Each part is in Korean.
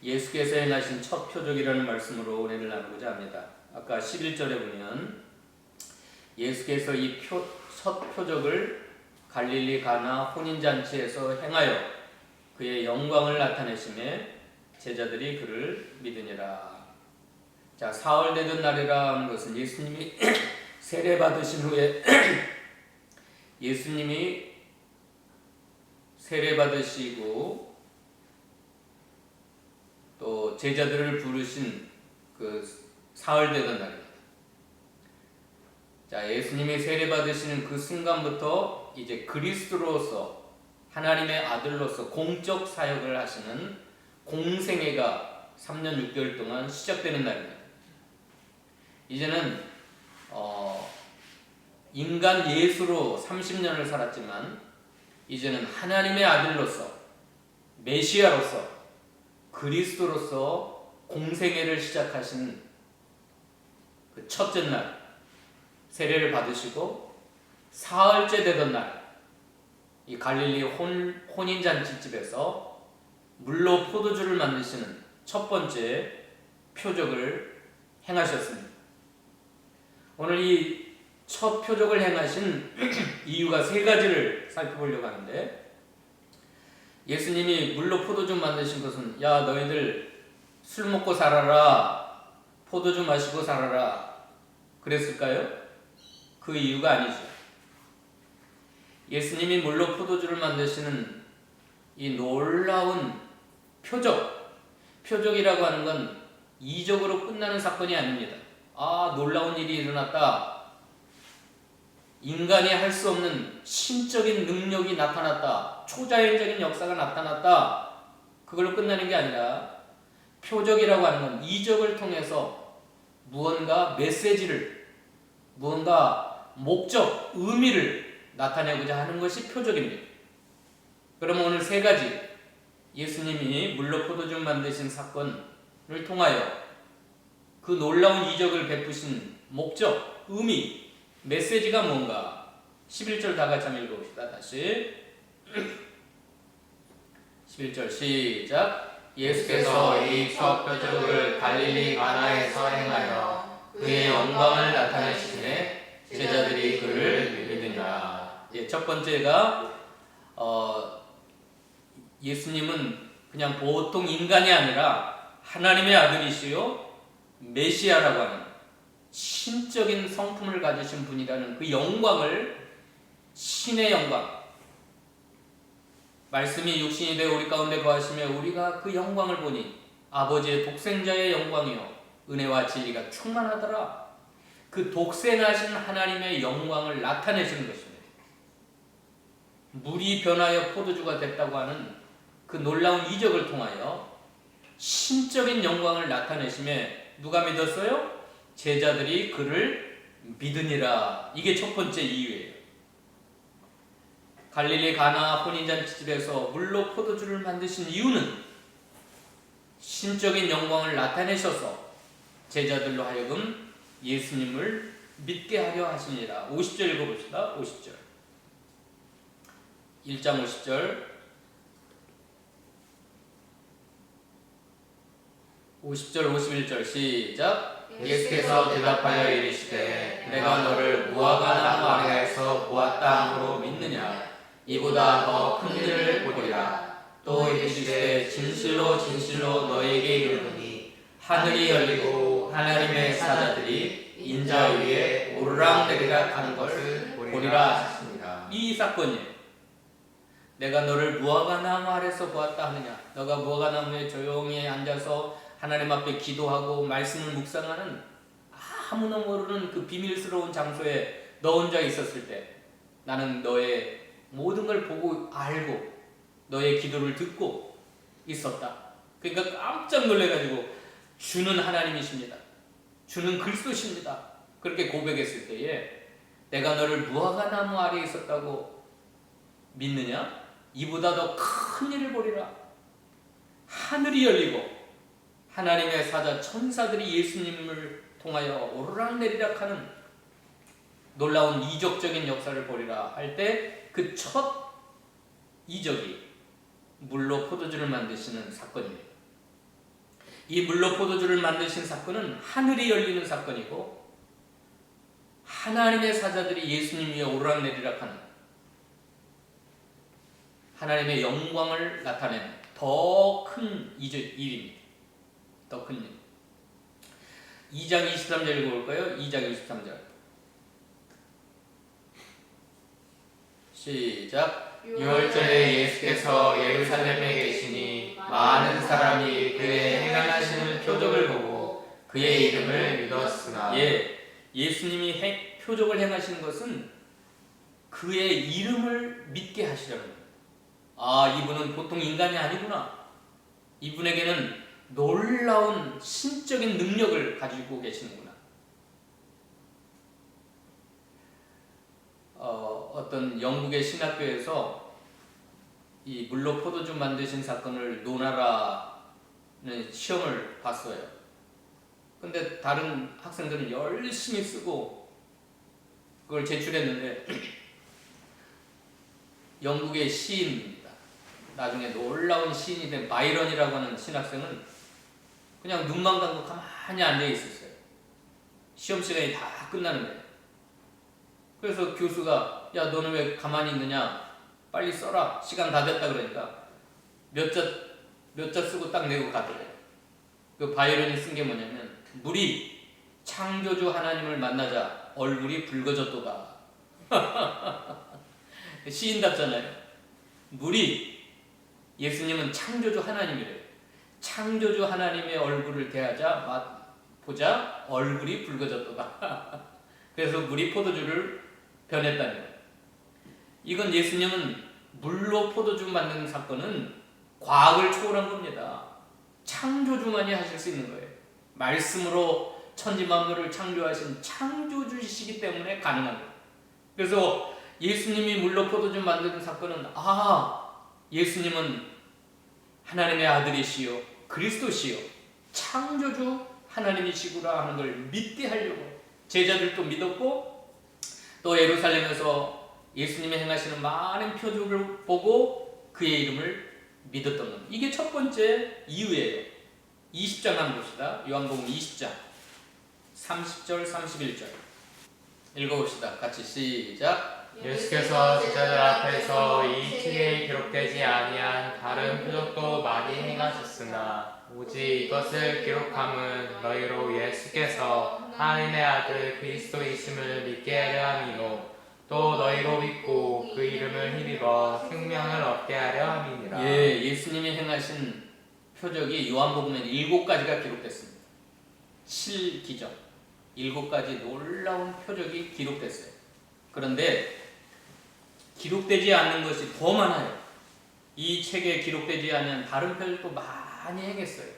예수께서 행하신 첫 표적이라는 말씀으로 은혜를 나누고자 합니다. 아까 11절에 보면 예수께서 이 첫 표적을 갈릴리 가나 혼인잔치에서 행하여 그의 영광을 나타내심에 제자들이 그를 믿으니라. 자, 사흘 되던 날이라 하는 것은 예수님이 세례 받으신 후에 예수님이 세례 받으시고 또 제자들을 부르신 그 사흘 되던 날입니다. 자, 예수님이 세례 받으시는 그 순간부터 이제 그리스도로서 하나님의 아들로서 공적 사역을 하시는 공생애가 3년 6개월 동안 시작되는 날입니다. 이제는 인간 예수로 30년을 살았지만 이제는 하나님의 아들로서 메시아로서 그리스도로서 공생애를 시작하신 그 첫째 날 세례를 받으시고 사흘째 되던 날 이 갈릴리 혼인잔치집에서 물로 포도주를 만드시는 첫 번째 표적을 행하셨습니다. 오늘 이 첫 표적을 행하신 이유가 세 가지를 살펴보려고 하는데, 예수님이 물로 포도주 만드신 것은 야 너희들 술 먹고 살아라, 포도주 마시고 살아라 그랬을까요? 그 이유가 아니죠. 예수님이 물로 포도주를 만드시는 이 놀라운 표적이라고 하는 건 이적으로 끝나는 사건이 아닙니다. 아, 놀라운 일이 일어났다, 인간이 할 수 없는 신적인 능력이 나타났다, 초자연적인 역사가 나타났다, 그걸로 끝나는 게 아니라 표적이라고 하는 건 이적을 통해서 무언가 메시지를, 무언가 목적, 의미를 나타내고자 하는 것이 표적입니다. 그러면 오늘 세 가지, 예수님이 물로 포도주 만드신 사건을 통하여 그 놀라운 이적을 베푸신 목적, 의미, 메시지가 뭔가 11절 다 같이 한번 읽어봅시다. 다시 11절 시작. 예수께서 이 첫 표적을 갈릴리 가나에서 행하여 그의 영광을 나타내시매 제자들이 그를 믿으니라. 첫 번째가 예수님은 그냥 보통 인간이 아니라 하나님의 아들이시요 메시아라고 하는 신적인 성품을 가지신 분이라는 그 영광을, 신의 영광, 말씀이 육신이 되어 우리 가운데 거하시며 우리가 그 영광을 보니 아버지의 독생자의 영광이요 은혜와 진리가 충만하더라. 그 독생하신 하나님의 영광을 나타내시는 것입니다. 물이 변하여 포도주가 됐다고 하는 그 놀라운 이적을 통하여 신적인 영광을 나타내심에 누가 믿었어요? 제자들이 그를 믿으니라. 이게 첫 번째 이유예요. 갈릴리 가나 혼인잔치집에서 물로 포도주를 만드신 이유는 신적인 영광을 나타내셔서 제자들로 하여금 예수님을 믿게 하려 하시니라. 50절 읽어봅시다. 50절 1장 50절 50절 51절 시작. 예수께서 대답하여 이르시되 내가 너를 무화과 나무 아래에서 보았다 함으로 믿느냐? 이보다 더 큰 일을 보리라. 또 이르시되 진실로 진실로 너희에게 이르노니 하늘이 열리고 하나님의 사자들이 인자 위에 오르락내리락 하는 것을 보리라 하셨습니다. 이 사건이에요. 내가 너를 무화과 나무 아래서 보았다 하느냐? 너가 무화과 나무에 조용히 앉아서 하나님 앞에 기도하고 말씀을 묵상하는 아무나 모르는 그 비밀스러운 장소에 너 혼자 있었을 때 나는 너의 모든 걸 보고 알고 너의 기도를 듣고 있었다. 그러니까 깜짝 놀래가지고 주는 하나님이십니다, 주는 그리스도십니다, 그렇게 고백했을 때에 내가 너를 무화과 나무 아래에 있었다고 믿느냐? 이보다 더 큰 일을 보리라. 하늘이 열리고 하나님의 사자 천사들이 예수님을 통하여 오르락내리락 하는 놀라운 이적적인 역사를 보리라 할 때 그 첫 이적이 물로 포도주를 만드시는 사건입니다. 이 물로 포도주를 만드신 사건은 하늘이 열리는 사건이고 하나님의 사자들이 예수님 위에 오르락내리락하는 하나님의 영광을 나타내는 더 큰 일입니다. 더 큰 일. 2장 23절 읽어볼까요? 2장 23절 시작. 유월절에 예수께서 예루살렘에 계시니 많은 사람이 그의 행하시는 표적을 보고 그의 이름을 믿었으나 예수님이 표적을 행하시는 것은 그의 이름을 믿게 하시려는 거예요. 아, 이분은 보통 인간이 아니구나. 이분에게는 놀라운 신적인 능력을 가지고 계시는구나. 어떤 영국의 신학교에서 이 물로 포도주 만드신 사건을 논하라는 시험을 봤어요. 근데 다른 학생들은 열심히 쓰고 그걸 제출했는데 영국의 시인입니다. 나중에 놀라운 시인이 된 바이런이라고 하는 신학생은 그냥 눈만 감고 가만히 앉아 있었어요. 시험 시간이 다 끝나는데. 그래서 교수가 야 너는 왜 가만히 있느냐, 빨리 써라, 시간 다 됐다 그러니까 몇 자 쓰고 딱 내고 가더래요. 그 바이런이 쓴 게 뭐냐면 물이 창조주 하나님을 만나자 얼굴이 붉어졌도다. 시인답잖아요. 물이, 예수님은 창조주 하나님이래요. 창조주 하나님의 얼굴을 보자 얼굴이 붉어졌도다. 그래서 물이 포도주를 변했다는 거예요. 이건 예수님은 물로 포도주 만드는 사건은 과학을 초월한 겁니다. 창조주만이 하실 수 있는 거예요. 말씀으로 천지만물을 창조하신 창조주이시기 때문에 가능한 거예요. 그래서 예수님이 물로 포도주 만드는 사건은 예수님은 하나님의 아들이시요 그리스도시요 창조주 하나님이시구나 하는 걸 믿게 하려고 제자들도 믿었고, 또 예루살렘에서 예수님이 행하시는 많은 표적을 보고 그의 이름을 믿었던 겁니다. 이게 첫 번째 이유예요. 20장 한번 봅시다. 요한복음 20장 30절 31절 읽어봅시다. 같이 시작. 예수께서 제자들 앞에서 이 책에 기록되지 아니한 다른 표적도 많이 행하셨으나 오직 이것을 기록함은 너희로 예수께서 하나님의 아들 그리스도이심을 믿게 하려 함이요 또 너희로 믿고 그 이름을 힘입어 생명을 얻게 하려 함이니라. 예수님이 행하신 표적이 요한복음에는 7가지가 기록됐습니다. 7기적 7가지 놀라운 표적이 기록됐어요. 그런데 기록되지 않는 것이 더 많아요. 이 책에 기록되지 않은 다른 표적도 많이 행했어요.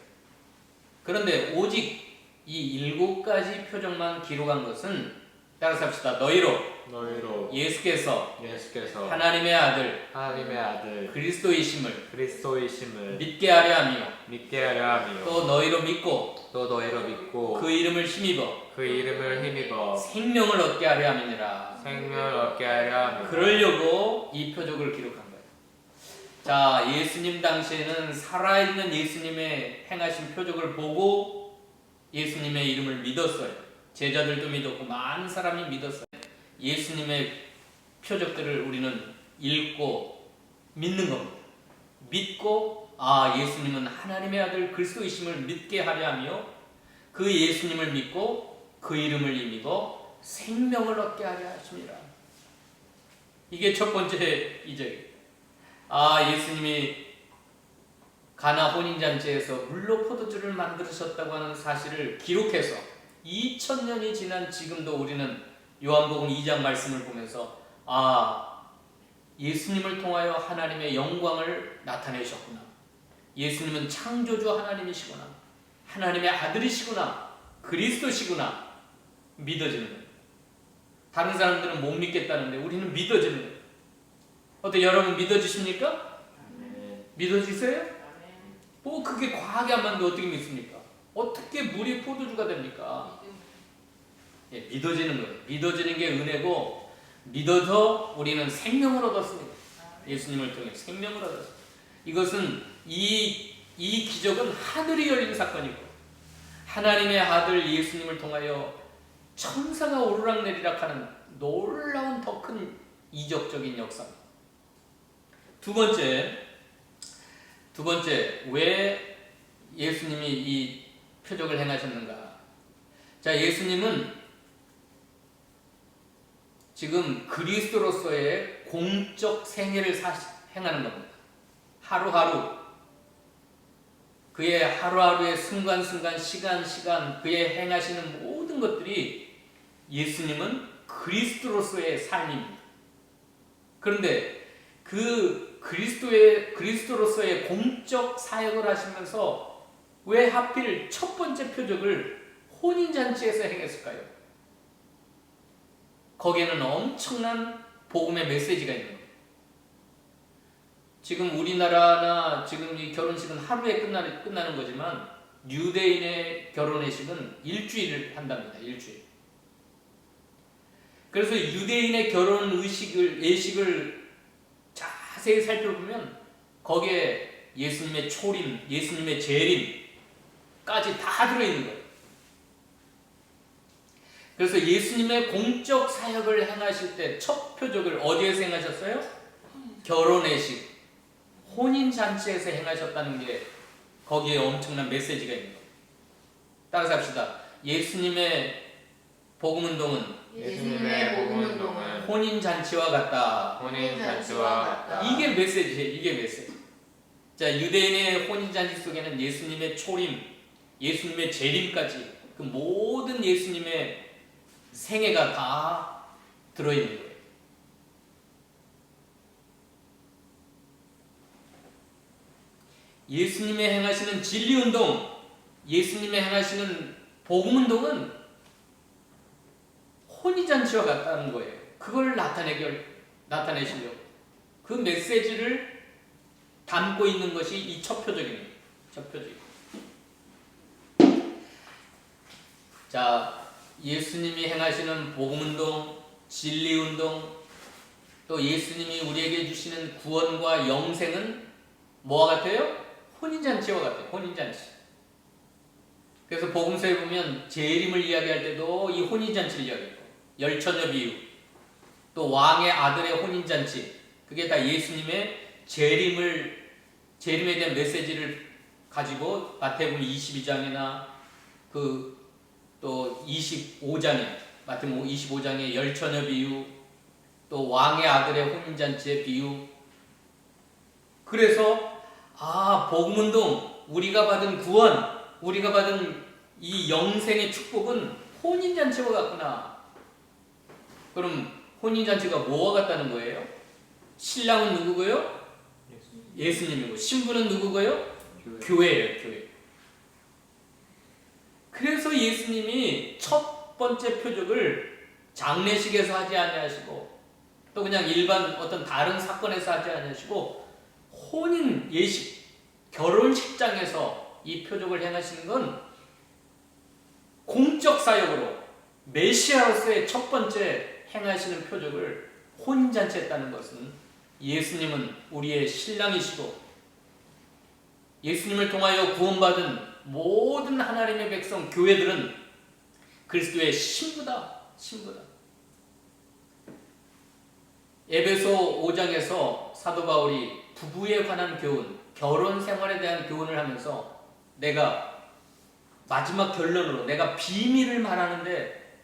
그런데 오직 이 7가지 표적만 기록한 것은, 따라서 합시다. 너희로 예수께서 하나님의 아들 그리스도이심을 믿게 하려 하며 또 너희로 믿고 그 이름을 힘입어 생명을 얻게 하려 함이니라. 그러려고 이 표적을 기록한 거예요. 자, 예수님 당시에는 살아있는 예수님의 행하신 표적을 보고 예수님의 이름을 믿었어요. 제자들도 믿었고 많은 사람이 믿었어요. 예수님의 표적들을 우리는 읽고 믿는 겁니다. 믿고 예수님은 하나님의 아들 그리스도이심을 믿게 하려 하며 그 예수님을 믿고 그 이름을 힘입어 생명을 얻게 하려 하십니다. 이게 첫 번째 이적이에요. 예수님이 가나 혼인잔치에서 물로 포도주를 만드셨다고 하는 사실을 기록해서 2000년이 지난 지금도 우리는 요한복음 2장 말씀을 보면서 예수님을 통하여 하나님의 영광을 나타내셨구나, 예수님은 창조주 하나님이시구나, 하나님의 아들이시구나, 그리스도시구나 믿어지는 거예요. 다른 사람들은 못 믿겠다는데 우리는 믿어지는 거예요. 어때, 여러분 믿어지십니까? 믿어지세요? 그게 과학이 안 맞는데 어떻게 믿습니까? 어떻게 물이 포도주가 됩니까? 믿어지는 거예요. 믿어지는 게 은혜고, 믿어서 우리는 생명을 얻었습니다. 예수님을 통해 생명을 얻었습니다. 이것은 이 이 기적은 하늘이 열린 사건이고 하나님의 아들 예수님을 통하여 천사가 오르락내리락하는 놀라운 더 큰 이적적인 역사입니다. 두 번째 왜 예수님이 이 표적을 행하셨는가? 자, 예수님은 지금 그리스도로서의 공적 생애를 행하는 겁니다. 하루하루 그의 하루하루의 순간순간 시간 그의 행하시는 모든 것들이 예수님은 그리스도로서의 삶입니다. 그런데 그 그리스도로서의 공적 사역을 하시면서 왜 하필 첫 번째 표적을 혼인잔치에서 행했을까요? 거기에는 엄청난 복음의 메시지가 있는 거예요. 지금 우리나라나 지금 이 결혼식은 하루에 끝나는 거지만 유대인의 결혼의식은 일주일을 한답니다. 일주일. 그래서 유대인의 결혼 예식을 자세히 살펴보면 거기에 예수님의 초림, 예수님의 재림까지 다 들어있는 거예요. 그래서 예수님의 공적 사역을 행하실 때 첫 표적을 어디에서 행하셨어요? 결혼의식, 혼인잔치에서 행하셨다는 게 거기에 엄청난 메시지가 있는 거예요. 따라서 합시다. 예수님의 복음운동은 혼인잔치와 같다. 이게 메시지예요. 이게 메시지. 자, 유대인의 혼인잔치 속에는 예수님의 초림, 예수님의 재림까지 그 모든 예수님의 생애가 다 들어있는 거예요. 예수님의 행하시는 진리운동, 예수님의 행하시는 복음운동은 혼인잔치와 같다는 거예요. 그걸 나타내시려고 그 메시지를 담고 있는 것이 이 첫 표적입니다. 첫 표적. 자, 예수님이 행하시는 복음운동, 진리운동, 또 예수님이 우리에게 주시는 구원과 영생은 뭐와 같아요? 혼인잔치와 같아요. 혼인잔치. 그래서 복음서에 보면 재림을 이야기할 때도 이 혼인잔치를 이야기해요. 열처녀 비유, 또 왕의 아들의 혼인잔치, 그게 다 예수님의 재림에 대한 메시지를 가지고 마태복음 22장이나 또 25장에 마태복음 25장의 열처녀 비유, 또 왕의 아들의 혼인잔치의 비유. 그래서 복음운동, 우리가 받은 구원, 우리가 받은 이 영생의 축복은 혼인잔치와 같구나. 그럼 혼인잔치가 뭐와 같다는 거예요? 신랑은 누구고요? 예수님이고, 신부는 누구고요? 교회예요. 교회. 그래서 예수님이 첫 번째 표적을 장례식에서 하지 아니하시고 또 그냥 일반 어떤 다른 사건에서 하지 아니하시고 혼인 예식, 결혼식장에서 이 표적을 행하시는 건 공적 사역으로 메시아로서의 첫 번째 행하시는 표적을 혼인잔치 했다는 것은 예수님은 우리의 신랑이시고 예수님을 통하여 구원받은 모든 하나님의 백성, 교회들은 그리스도의 신부다. 에베소 5장에서 사도 바울이 부부에 관한 교훈, 결혼 생활에 대한 교훈을 하면서 내가 마지막 결론으로 내가 비밀을 말하는데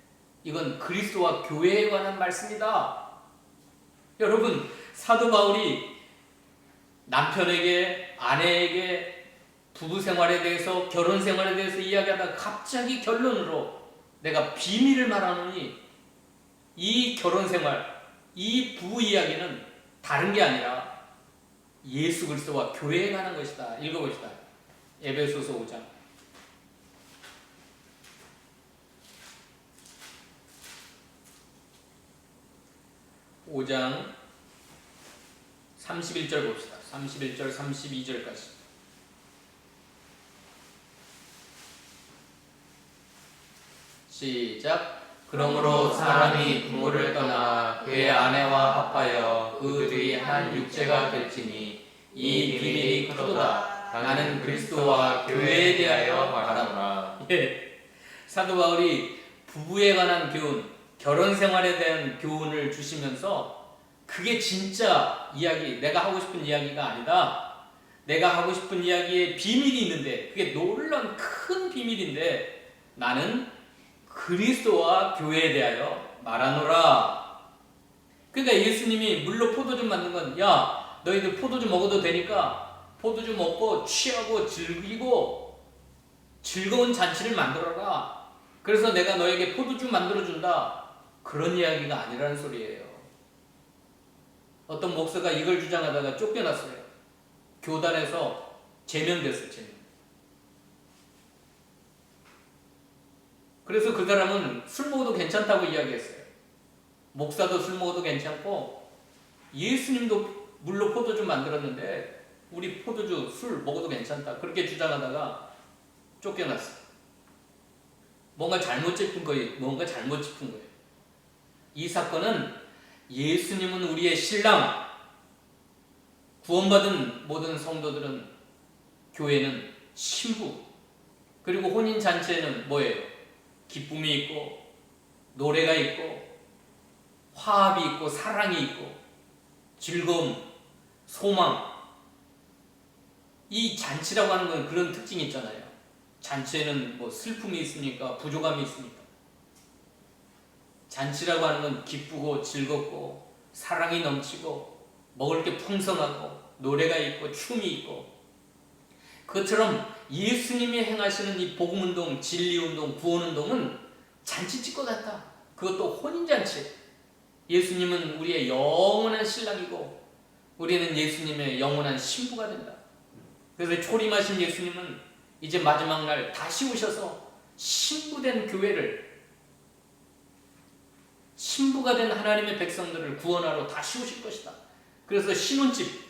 이건 그리스도와 교회에 관한 말씀이다. 여러분, 사도 바울이 남편에게, 아내에게 부부 생활에 대해서, 결혼 생활에 대해서 이야기하다가 갑자기 결론으로 내가 비밀을 말하노니 이 결혼 생활, 이 부부 이야기는 다른 게 아니라 예수 그리스도와 교회에 관한 것이다. 읽어봅시다. 에베소서 5장. 5장 31절 봅시다. 31절, 32절까지. 시작. 그러므로 사람이 부모를 떠나 그의 아내와 합하여 그들이 한 육체가 될지니 이 비밀이 크도다. 나는 그리스도와 교회에 대하여 말하노라. 예. 사도 바울이 부부에 관한 교훈, 결혼 생활에 대한 교훈을 주시면서 그게 진짜 이야기, 내가 하고 싶은 이야기가 아니다. 내가 하고 싶은 이야기에 비밀이 있는데, 그게 놀라운 큰 비밀인데, 나는 그리스도와 교회에 대하여 말하노라. 그러니까 예수님이 물로 포도주 만든 건, 야, 너희들 포도주 먹어도 되니까 포도주 먹고 취하고 즐기고 즐거운 잔치를 만들어라. 그래서 내가 너에게 포도주 만들어준다. 그런 이야기가 아니라는 소리예요. 어떤 목사가 이걸 주장하다가 쫓겨났어요. 교단에서 제명됐어요. 제명. 그래서 그 사람은 술 먹어도 괜찮다고 이야기했어요. 목사도 술 먹어도 괜찮고 예수님도 물로 포도주 만들었는데 우리 포도주 술 먹어도 괜찮다. 그렇게 주장하다가 쫓겨났어요. 뭔가 잘못 짚은 거예요. 뭔가 잘못 짚은 거예요. 이 사건은 예수님은 우리의 신랑, 구원받은 모든 성도들은, 교회는 신부, 그리고 혼인잔치에는 뭐예요? 기쁨이 있고 노래가 있고 화합이 있고 사랑이 있고 즐거움, 소망. 이 잔치라고 하는 건 그런 특징이 있잖아요. 잔치에는 뭐 슬픔이 있습니까? 부족함이 있습니까? 잔치라고 하는 건 기쁘고 즐겁고 사랑이 넘치고 먹을 게 풍성하고 노래가 있고 춤이 있고, 그것처럼 예수님이 행하시는 이 복음운동, 진리운동, 구원운동은 잔치집과 같다. 그것도 혼인잔치. 예수님은 우리의 영원한 신랑이고 우리는 예수님의 영원한 신부가 된다. 그래서 초림하신 예수님은 이제 마지막 날 다시 오셔서 신부된 교회를, 신부가 된 하나님의 백성들을 구원하러 다시 오실 것이다. 그래서 신혼집,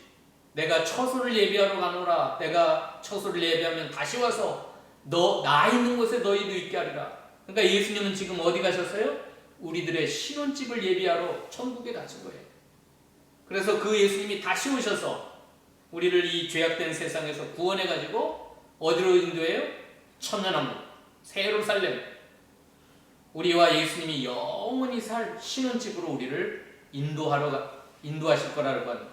내가 처소를 예비하러 가노라. 내가 처소를 예비하면 다시 와서 나 있는 곳에 너희도 있게 하리라. 그러니까 예수님은 지금 어디 가셨어요? 우리들의 신혼집을 예비하러 천국에 가신 거예요. 그래서 그 예수님이 다시 오셔서 우리를 이 죄악된 세상에서 구원해가지고 어디로 인도해요? 천년왕국, 새 예루살렘, 우리와 예수님이 영원히 살 신혼집으로 우리를 인도하실 거라고 하는.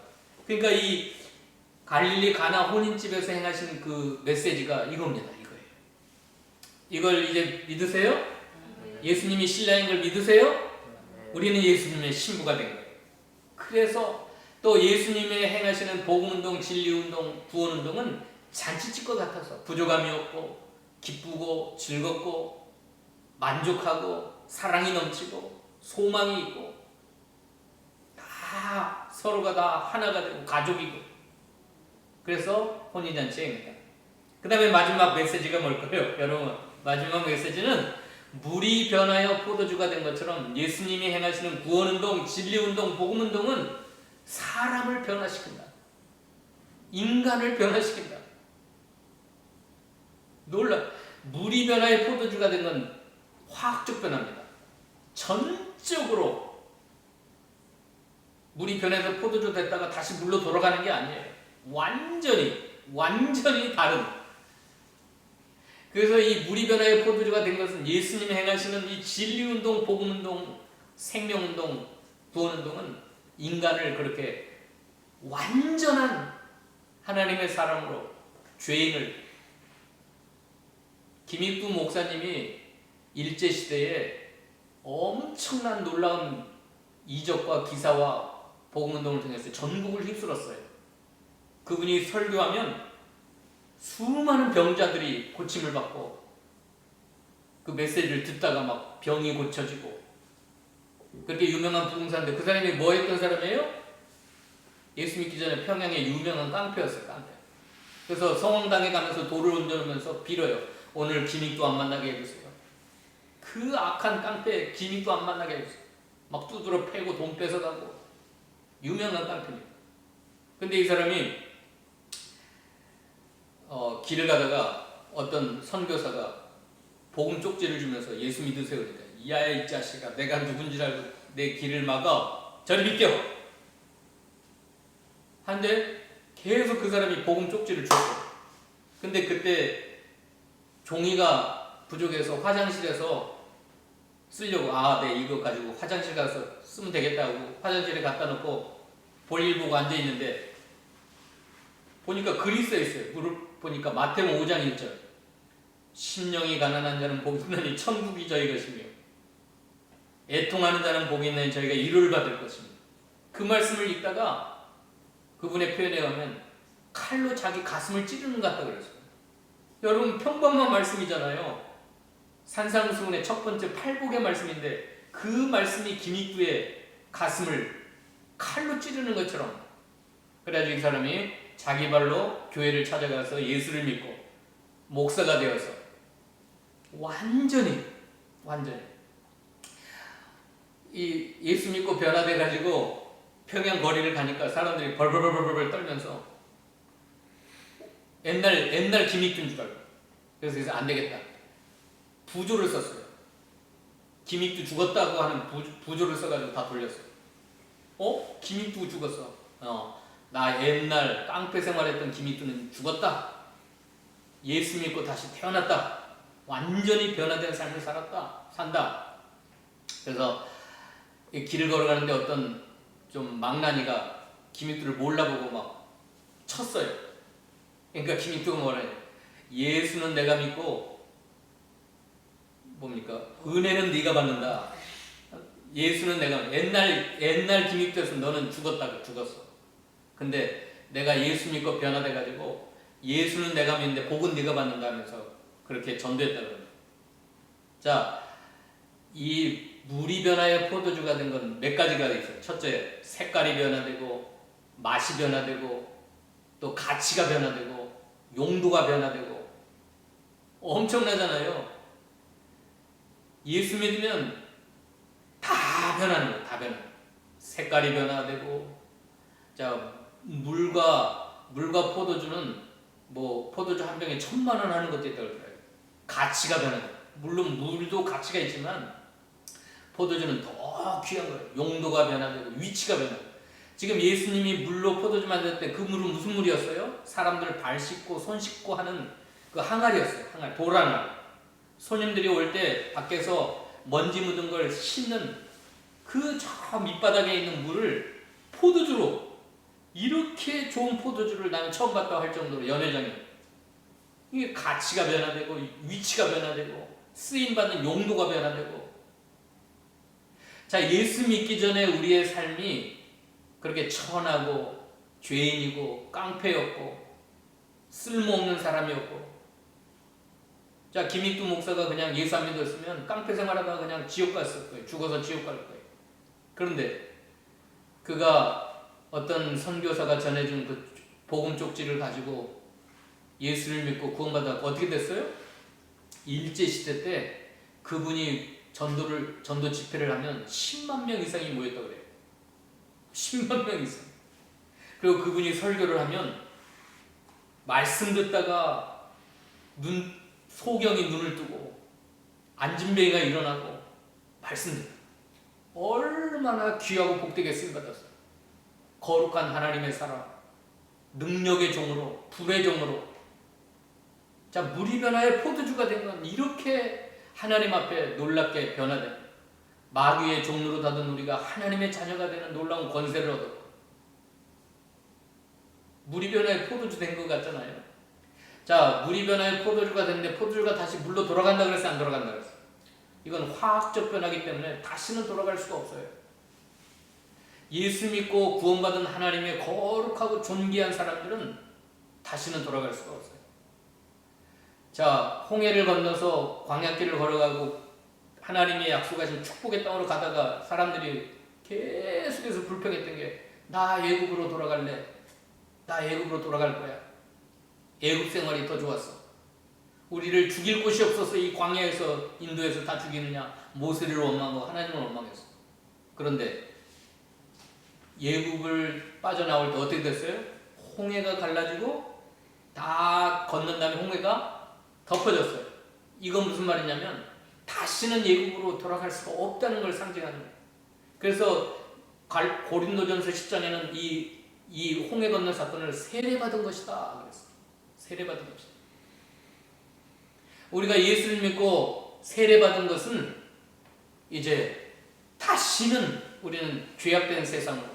그러니까 이 갈릴리 가나 혼인집에서 행하신 그 메시지가 이겁니다. 이거예요. 이걸 이제 믿으세요? 예수님이 신랑인 걸 믿으세요? 우리는 예수님의 신부가 된 거예요. 그래서 또 예수님의 행하시는 복음운동, 진리운동, 구원운동은 잔치집과 같아서 부족함이 없고 기쁘고 즐겁고 만족하고 사랑이 넘치고 소망이 있고 다 서로가 다 하나가 되고 가족이고, 그래서 혼인잔치에 행한다. 그 다음에 마지막 메시지가 뭘까요? 여러분, 마지막 메시지는 물이 변하여 포도주가 된 것처럼 예수님이 행하시는 구원운동, 진리운동, 복음운동은 사람을 변화시킨다. 인간을 변화시킨다. 놀라. 물이 변화해 포도주가 된 건 화학적 변화입니다. 전적으로 물이 변해서 포도주 됐다가 다시 물로 돌아가는 게 아니에요. 완전히 다른. 그래서 이 물이 변화해 포도주가 된 것은 예수님이 행하시는 이 진리운동, 복음운동, 생명운동, 구원운동은 인간을 그렇게 완전한 하나님의 사람으로, 죄인을. 김익두 목사님이 일제시대에 엄청난 놀라운 이적과 기사와 복음운동을 통해서 전국을 휩쓸었어요. 그분이 설교하면 수많은 병자들이 고침을 받고 그 메시지를 듣다가 막 병이 고쳐지고, 그렇게 유명한 부흥사인데 그 사람이 뭐 했던 사람이에요? 예수 믿기 전에 평양의 유명한 깡패였어요. 깡패. 그래서 성황당에 가면서 돌을 얹어놓으면서 빌어요. 오늘 김익도 안 만나게 해주세요. 그 악한 깡패 김익도 안 만나게 해주세요. 막 두드러 패고 돈 뺏어가고 유명한 깡패입니다. 근데 이 사람이 길을 가다가 어떤 선교사가 복음 쪽지를 주면서 예수 믿으세요. 그러니까 야야 이 자식아, 내가 누군지 알고 내 길을 막아. 저리 비켜. 한데 계속 그 사람이 복음 쪽지를 줬어요. 근데 그때 종이가 부족해서 화장실에서 쓰려고 네 이거 가지고 화장실 가서 쓰면 되겠다고 화장실에 갖다 놓고 볼일 보고 앉아 있는데 보니까 글이 써 있어요. 보니까 마태복음 5장 1절 심령이 가난한 자는 복이 있나니 천국이 저희 것이며 애통하는 자는 복이 있나니 저희가 위로를 받을 것입니다. 그 말씀을 읽다가 그분의 표현에 가면 칼로 자기 가슴을 찌르는 것 같다 그랬어요. 여러분 평범한 말씀이잖아요. 산상수훈의 첫 번째 팔복의 말씀인데 그 말씀이 김익두의 가슴을 칼로 찌르는 것처럼 그래가지고 이 사람이 자기 발로 교회를 찾아가서 예수를 믿고 목사가 되어서 완전히 이 예수 믿고 변화돼 가지고 평양 거리를 가니까 사람들이 벌벌벌벌 떨면서 옛날 김익두인 줄 알고 그래서 안 되겠다 부조를 썼어요. 김익두 죽었다고 하는 부조를 써가지고 다 돌렸어요. 김익두 죽었어. 나 옛날 깡패 생활했던 김익두는 죽었다. 예수 믿고 다시 태어났다. 완전히 변화된 삶을 산다. 그래서 길을 걸어가는데 어떤 좀 망나니가 김익두를 몰라보고 막 쳤어요. 그러니까 김익두가 뭐라 해요? 예수는 내가 믿고 뭡니까? 은혜는 네가 받는다. 예수는 내가 옛날 김익두에서 너는 죽었어. 근데 내가 예수 믿고 변화돼 가지고 예수는 내가 믿는데 복은 네가 받는다 하면서 그렇게 전도했다고 합니다. 자, 이 물이 변화의 포도주가 된 건 몇 가지가 있어요. 첫째, 색깔이 변화되고 맛이 변화되고 또 가치가 변화되고 용도가 변화되고 엄청나잖아요. 예수 믿으면 다 변하는 거예요. 다 변해. 색깔이 변화되고 자 물과 포도주는 뭐 포도주 한 병에 1,000만 원 하는 것도 있다고 그래요. 가치가 변하고 물론 물도 가치가 있지만 포도주는 더 귀한 거예요. 용도가 변화되고 위치가 변하고 지금 예수님이 물로 포도주 만들 때 그 물은 무슨 물이었어요? 사람들 발 씻고 손 씻고 하는 그 항아리였어요. 항아리, 돌항아리. 손님들이 올 때 밖에서 먼지 묻은 걸 씻는 그 저 밑바닥에 있는 물을 포도주로 이렇게 좋은 포도주를 나는 처음 봤다고 할 정도로 연회장에 이게 가치가 변화되고 위치가 변화되고 쓰임받는 용도가 변화되고 자 예수 믿기 전에 우리의 삶이 그렇게 천하고 죄인이고 깡패였고 쓸모없는 사람이었고 자 김익두 목사가 그냥 예수 안 믿었으면 깡패 생활하다가 그냥 지옥 갔을 거예요. 죽어서 지옥 갈 거예요. 그런데 그가 어떤 선교사가 전해준 그 복음 쪽지를 가지고 예수를 믿고 구원받아 어떻게 됐어요? 일제시대 때 그분이 전도 집회를 하면 10만 명 이상이 모였다고 그래요. 10만 명 이상. 그리고 그분이 설교를 하면 말씀 듣다가 소경이 눈을 뜨고 안진뱅이가 일어나고 말씀 듣다. 얼마나 귀하고 복되게 쓰임받았어요. 거룩한 하나님의 사람, 능력의 종으로, 불의 종으로. 자, 물이 변화의 포도주가 된 건 이렇게 하나님 앞에 놀랍게 변화된 마귀의 종로로 닫은 우리가 하나님의 자녀가 되는 놀라운 권세를 얻었고 물이 변화의 포도주 된 것 같잖아요. 자, 물이 변화의 포도주가 됐는데 포도주가 다시 물로 돌아간다 그랬어요? 안 돌아간다 그랬어요? 이건 화학적 변화이기 때문에 다시는 돌아갈 수가 없어요. 예수 믿고 구원받은 하나님의 거룩하고 존귀한 사람들은 다시는 돌아갈 수가 없어요. 자, 홍해를 건너서 광야길을 걸어가고 하나님의 약속하신 축복의 땅으로 가다가 사람들이 계속해서 불평했던 게 나 애굽으로 돌아갈래. 나 애굽으로 돌아갈 거야. 애굽 생활이 더 좋았어. 우리를 죽일 곳이 없어서 이 광야에서 인도에서 다 죽이느냐. 모세를 원망하고 하나님을 원망했어. 그런데 애굽을 빠져나올 때 어떻게 됐어요? 홍해가 갈라지고 다 건넌 다음에 홍해가 덮어졌어요. 이건 무슨 말이냐면 다시는 애굽으로 돌아갈 수가 없다는 걸 상징하는 거예요. 그래서 고린도전서 10장에는 이 홍해 건넌 사건을 세례받은 것이다 그랬어요. 세례받은 것이다. 우리가 예수를 믿고 세례받은 것은 이제 다시는 우리는 죄악된 세상으로,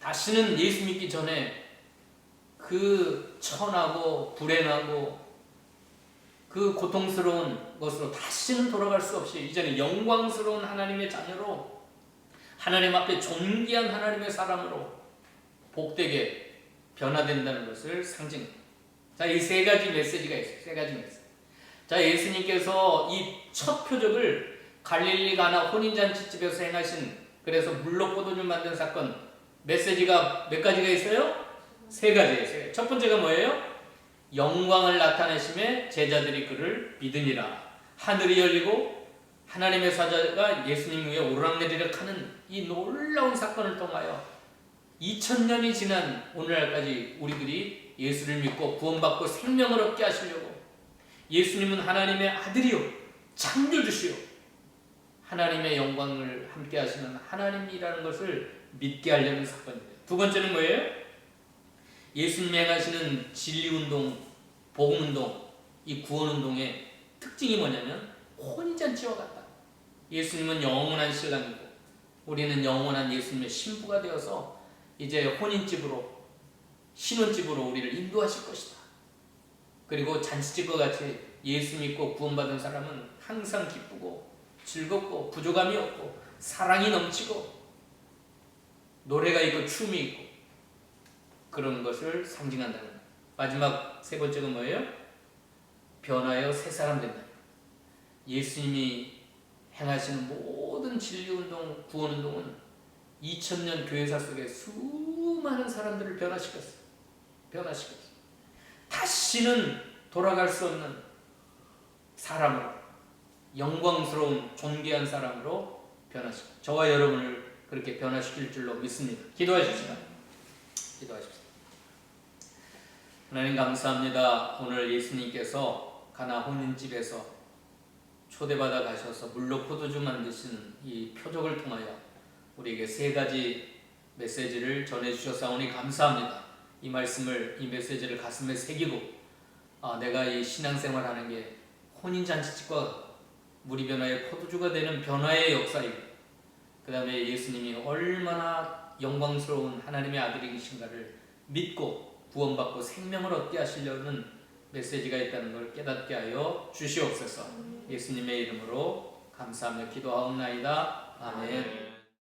다시는 예수 믿기 전에 그 천하고 불행하고 그 고통스러운 것으로 다시는 돌아갈 수 없이 이제는 영광스러운 하나님의 자녀로, 하나님 앞에 존귀한 하나님의 사람으로 복되게 변화된다는 것을 상징합니다. 자, 이 세 가지 메시지가 있어요. 세 가지 메시지. 자, 예수님께서 이 첫 표적을 갈릴리 가나 혼인잔치집에서 행하신, 그래서 물로 포도주 만든 사건, 메시지가 몇 가지가 있어요? 세 가지예요. 첫 번째가 뭐예요? 영광을 나타내심에 제자들이 그를 믿으니라. 하늘이 열리고 하나님의 사자가 예수님 위에 오르락내리락 하는 이 놀라운 사건을 통하여 2000년이 지난 오늘날까지 우리들이 예수를 믿고 구원받고 생명을 얻게 하시려고, 예수님은 하나님의 아들이요 창조주시요 하나님의 영광을 함께 하시는 하나님이라는 것을 믿게 하려는 사건입니다. 두 번째는 뭐예요? 예수님이 행하시는 진리운동, 복음운동, 이 구원운동의 특징이 뭐냐면 혼인잔치와 같다. 예수님은 영원한 신랑이고 우리는 영원한 예수님의 신부가 되어서 이제 혼인집으로, 신혼집으로 우리를 인도하실 것이다. 그리고 잔치집과 같이 예수 믿고 구원받은 사람은 항상 기쁘고 즐겁고 부족함이 없고 사랑이 넘치고 노래가 있고 춤이 있고 그런 것을 상징한다는 거예요. 마지막 세 번째가 뭐예요? 변화여 새 사람 된다. 예수님이 행하시는 모든 진리운동, 구원운동은 2000년 교회사 속에 수많은 사람들을 변화시켰어요. 다시는 돌아갈 수 없는 사람으로, 영광스러운 존귀한 사람으로 변화시켰어요. 저와 여러분을 그렇게 변화시킬 줄로 믿습니다. 기도하십시다. 하나님 감사합니다. 오늘 예수님께서 가나 혼인집에서 초대받아 가셔서 물로 포도주 만드신 이 표적을 통하여 우리에게 세 가지 메시지를 전해주셨사오니 감사합니다. 이 말씀을, 이 메시지를 가슴에 새기고 내가 이 신앙생활하는 게 혼인잔치집과 물이 변화의 포도주가 되는 변화의 역사이고, 그 다음에 예수님이 얼마나 영광스러운 하나님의 아들이신가를 믿고 구원받고 생명을 얻게 하시려는 메시지가 있다는 걸 깨닫게 하여 주시옵소서. 예수님의 이름으로 감사하며 기도하옵나이다. 아멘.